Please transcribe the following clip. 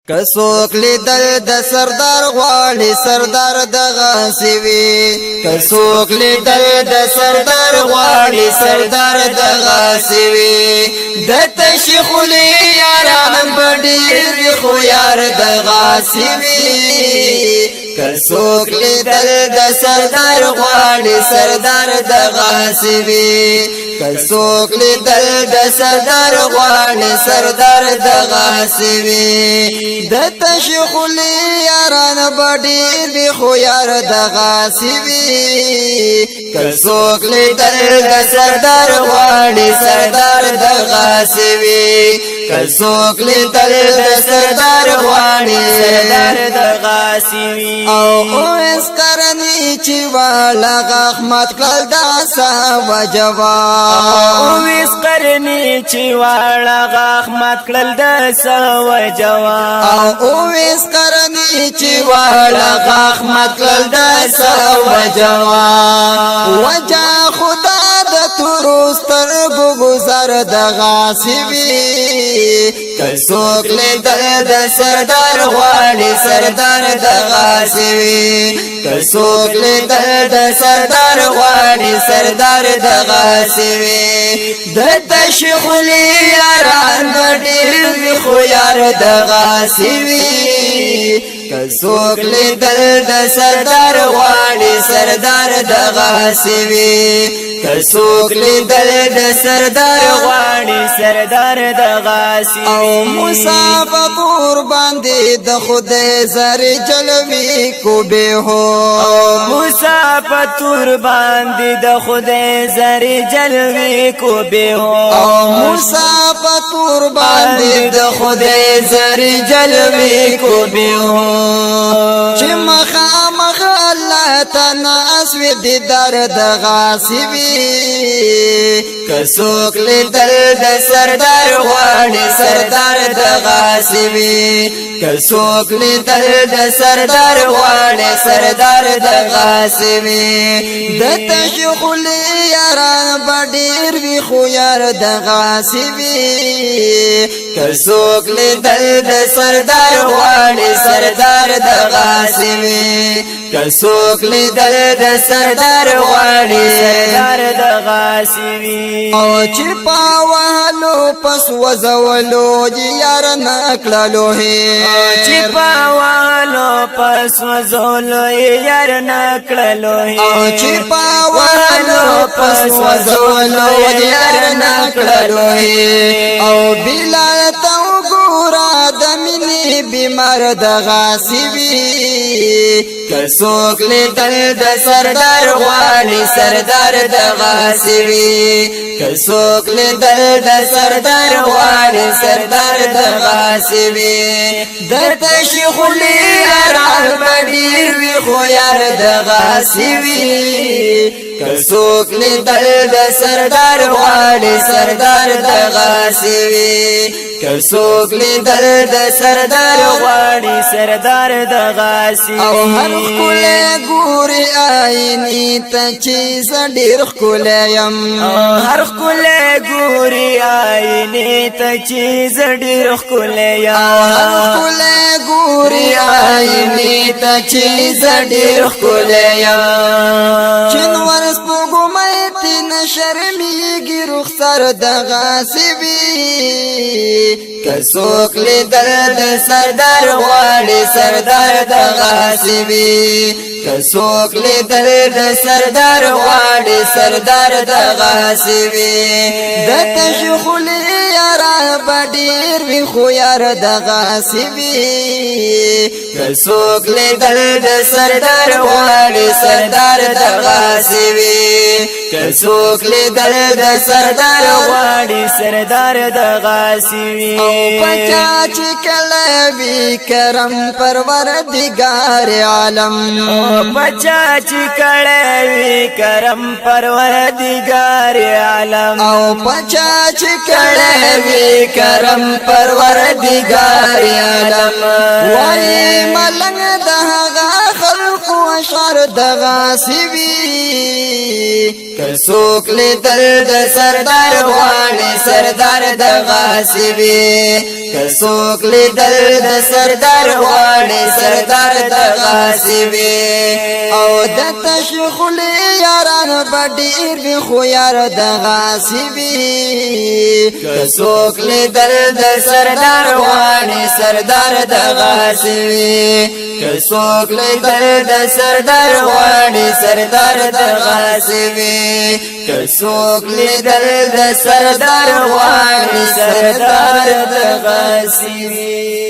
کسوک لیدل د سردار غواړي سردار د غاسوي کسوک لیدل د سردار غواړي سردار د غاسوي د تشخولي یاران بډیر خو یار د غاسوي کسوک لیدل د سردار غواړي سردار د غاسوي کسوک لیدل د سردار غواړي سردار د غاسوي د تشخولي یاران بډیر خو یار د غاسوي کسوک لیدل د سردار غواړي سردار د غاسوي کسوک لیدل د سردار غواړي سردار د غاسوي او اوس کرنی چې والا غخمت کړل دا سا وجوا اوس کرنی چې والا غخمت کړل دا سا وجوا اوس کرنی چې والا غخمت کړل دا سا وجوا وجا خدا د تورستر گزار د غاسوي کسوک لیدل د سردار غواړي سردار د غاسوي کسوک لیدل د سردار غواړي سردار د غاسوي د تشخولي یاران بډیر خو یار د غاسوي کسوک لیدل د سردار غواړي سردار د غاسوي کسوک لیدل د سردار غواړي سردار د غاسوي او مسافر باندې د خدای زر جلوي کو به هو مسافر باندې د خدای زر جلوي کو به هو مسافر باندې د خدای زر جلوي کو به هو چې مخامخ الله تناس وی دیدار د غاسوي کسوک لیدل د سردار غواړي سردار د غاسوي کسوک لیدل د سردار غواړي سردار د غاسوي د تشخولي یاران بډیر وی خو یار د غاسوي کسوک لیدل د سردار غواړي سردار د غاسوي کسوک لیدل د سردار غواړي سردار د غاسوي او چې پاوالو پس وزولو یار نکړلو هي چې پاوالو پس وزولو یار نکړلو هي او چې پاوالو پس وزولو یار نکړلو هي او بلال تو ګورا د مینې بیمار د غاسوي کسوک لیدل د سردار غواړي سردار د غاسوي کسوک لیدل د سردار غواړي سردار د غاسوي د تشخولي یاران بډیر وی خو یار د غاسوي کسوک لیدل د سردار غواړي سردار د غاسوي کسوک لیدل د سردار غواړي سردار د غاسوي او هر خله ګوري آیني ته چې ډیر خله يم هر خله ګوري آیني ته چې ډیر خله يم هر خله ګوري آیني ته چې ډیر خله يم چن ورس پګمې تین شرمېږي رخسار د غاسوي کسوک لیدل د سردار غواړي سردار د غاسوي کسوک لیدل د سردار غواړي سردار د غاسوي د تشخولي یاران بډیر وی خو یار د غاسوي کسوک لیدل د سردار غواړي سردار د غاسوي کسوک لیدل د سردار غواړي سردار د غاسوي او پچا چې کله وی کرم پروردگار عالم پچا چې کله وی کرم پروردگار عالم او پچا چې کله وی کرم پروردگار عالم وای ملنګ د هغه خلق و شر د غاسوي کسوک لیدل د سردار غواړي سردار د غاصبي کسوک لیدل د سردار غواړي سردار د غاصبي او د تشخل یاران بډیر به خو یار د غاصبي کسوک لیدل د سردار غواړي سردار د غاصبي کسوک لیدل د سردار غواړي سردار د غاصبي کسوک لیدل د سردار غواړي سردار د غاصبي